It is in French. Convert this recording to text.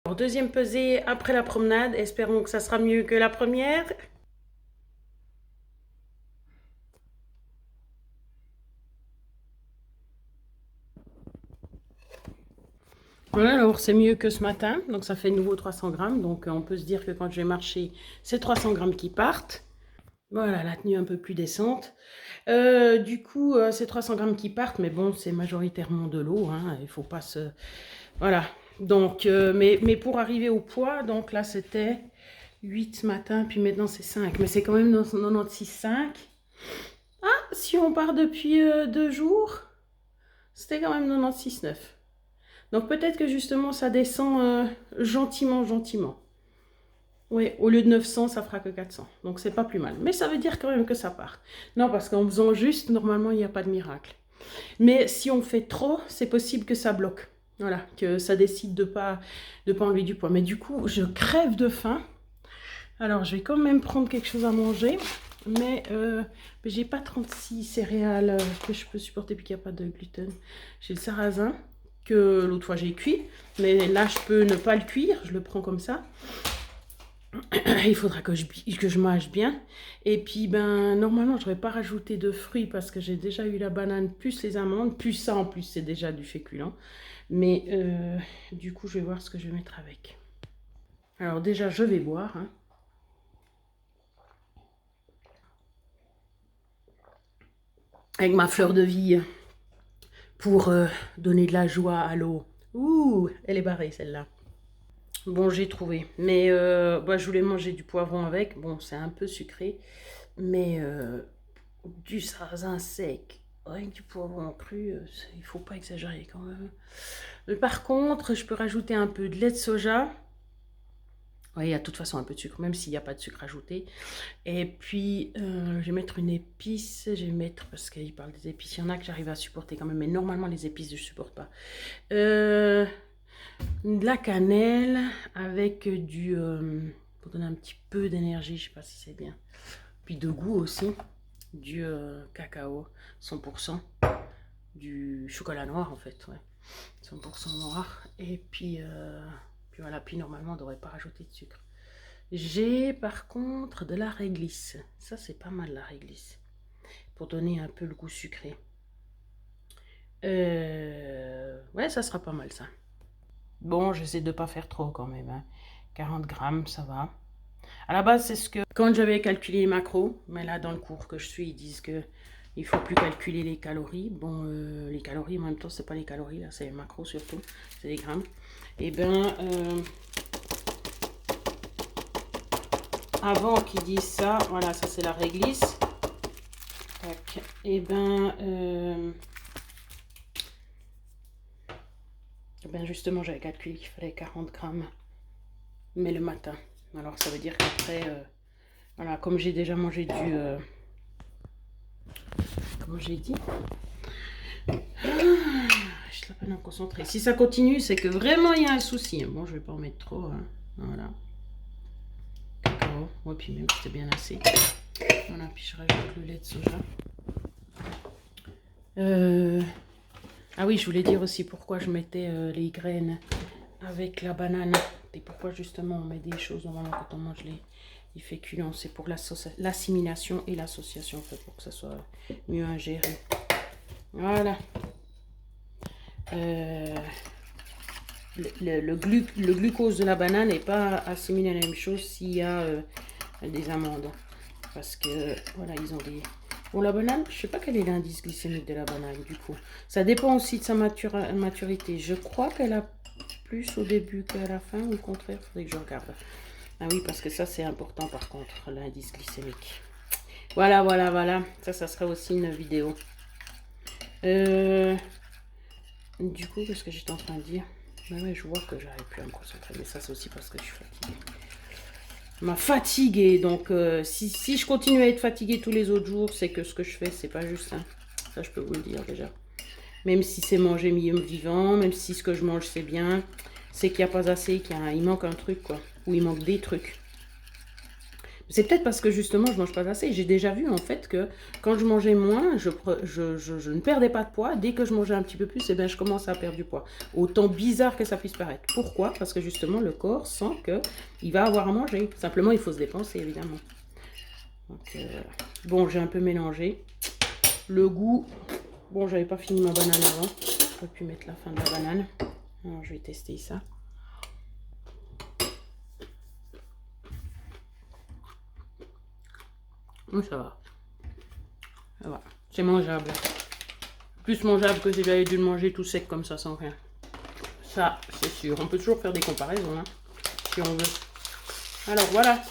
Alors, deuxième pesée après la promenade. Espérons que ça sera mieux que la première. Voilà, alors c'est mieux que ce matin. Donc ça fait de nouveau 300 grammes. Donc on peut se dire que quand je vais marcher, c'est 300 grammes qui partent. Voilà, la tenue un peu plus décente. Du coup, c'est 300 grammes qui partent. Mais bon, c'est majoritairement de l'eau. Hein, il faut pas se... Voilà. Donc, mais pour arriver au poids, donc là c'était 8 ce matin, puis maintenant c'est 5. Mais c'est quand même 96,5. Ah, si on part depuis 2 jours, c'était quand même 96,9. Donc peut-être que justement ça descend gentiment, gentiment. Oui, au lieu de 900, ça fera que 400. Donc c'est pas plus mal. Mais ça veut dire quand même que ça part. Non, parce qu'en faisant juste, normalement, il n'y a pas de miracle. Mais si on fait trop, c'est possible que ça bloque. Voilà, que ça décide de pas enlever du poids. Mais du coup, je crève de faim. Alors, je vais quand même prendre quelque chose à manger. Mais j'ai pas 36 céréales que je peux supporter puis qu'il n'y a pas de gluten. J'ai le sarrasin que l'autre fois j'ai cuit. Mais là, je peux ne pas le cuire. Je le prends comme ça. Il faudra que je mâche bien. Et puis, ben, normalement, je n'aurais pas rajouté de fruits parce que j'ai déjà eu la banane plus les amandes. Plus ça, en plus, c'est déjà du féculent. Mais du coup, je vais voir ce que je vais mettre avec. Alors déjà, je vais boire. Hein. Avec ma fleur de vie pour donner de la joie à l'eau. Ouh, elle est barrée, celle-là. Bon, j'ai trouvé. Mais bah, je voulais manger du poivron avec. Bon, c'est un peu sucré. Mais du sarrasin sec avec du poivron cru, il faut pas exagérer quand même. Mais par contre, je peux rajouter un peu de lait de soja. Oui, il y a de toute façon un peu de sucre, même s'il n'y a pas de sucre ajouté. Et puis, je vais mettre une épice. Je vais mettre, parce qu'il parle des épices, il y en a que j'arrive à supporter quand même. Mais normalement, les épices, je ne supporte pas. De la cannelle avec du... pour donner un petit peu d'énergie, je ne sais pas si c'est bien. Puis de goût aussi. Du cacao 100%. Du chocolat noir en fait, ouais. 100% noir. Et puis voilà, puis normalement on ne devrait pas rajouter de sucre. J'ai par contre de la réglisse. Ça c'est pas mal la réglisse. Pour donner un peu le goût sucré. Ouais, ça sera pas mal ça. Bon, j'essaie de ne pas faire trop quand même. Hein. 40 grammes, ça va. À la base, c'est ce que... Quand j'avais calculé les macros, mais là, dans le cours que je suis, ils disent que il faut plus calculer les calories. Bon, les calories, en même temps, c'est pas les calories, là, c'est les macros surtout. C'est les grammes. Et ben, avant qu'ils disent ça, voilà, ça c'est la réglisse. Tac. Et ben justement, j'avais calculé qu'il fallait 40 grammes, mais le matin. Alors, ça veut dire qu'après, voilà, comme j'ai déjà mangé du... comment j'ai dit, je suis pas bien concentrée. Si ça continue, c'est que vraiment il y a un souci. Bon, je vais pas en mettre trop. Hein. Voilà. Cacao. Ouais, puis même c'était bien assez. Voilà, puis je rajoute le lait de soja. Ah oui, je voulais dire aussi pourquoi je mettais les graines avec la banane. Et pourquoi justement on met des choses normalement quand on mange les féculents. C'est pour l'assimilation et l'association, en fait, pour que ça soit mieux ingéré. Voilà. Le glucose de la banane n'est pas assimilé à la même chose s'il y a des amandes. Parce que, voilà, ils ont des... Bon, la banane, je sais pas quel est l'indice glycémique de la banane, du coup. Ça dépend aussi de sa maturité. Je crois qu'elle a plus au début qu'à la fin, ou au contraire, il faudrait que je regarde. Ah oui, parce que ça, c'est important, par contre, l'indice glycémique. Voilà, voilà, voilà. Ça sera aussi une vidéo. Du coup, qu'est-ce que j'étais en train de dire? Ben ouais, je vois que j'arrive plus à me concentrer, mais ça c'est aussi parce que je suis fatiguée. M'a fatiguée, donc si je continue à être fatiguée tous les autres jours, c'est que ce que je fais, c'est pas juste ça. Ça, je peux vous le dire déjà. Même si c'est manger milieu vivant, même si ce que je mange c'est bien, c'est qu'il n'y a pas assez, il manque un truc quoi, ou il manque des trucs. C'est peut-être parce que justement, je mange pas assez. J'ai déjà vu en fait que quand je mangeais moins, je ne perdais pas de poids. Dès que je mangeais un petit peu plus, eh ben, je commençais à perdre du poids. Autant bizarre que ça puisse paraître. Pourquoi? Parce que justement, le corps sent qu'il va avoir à manger. Simplement, il faut se dépenser, évidemment. Donc, voilà. Bon, j'ai un peu mélangé. Le goût, bon, j'avais pas fini ma banane avant. J'aurais pu mettre la fin de la banane. Alors, je vais tester ça. Ça va. Ça va. C'est mangeable. Plus mangeable que si j'avais dû le manger tout sec comme ça, sans rien. Ça, c'est sûr. On peut toujours faire des comparaisons, hein, si on veut. Alors, voilà.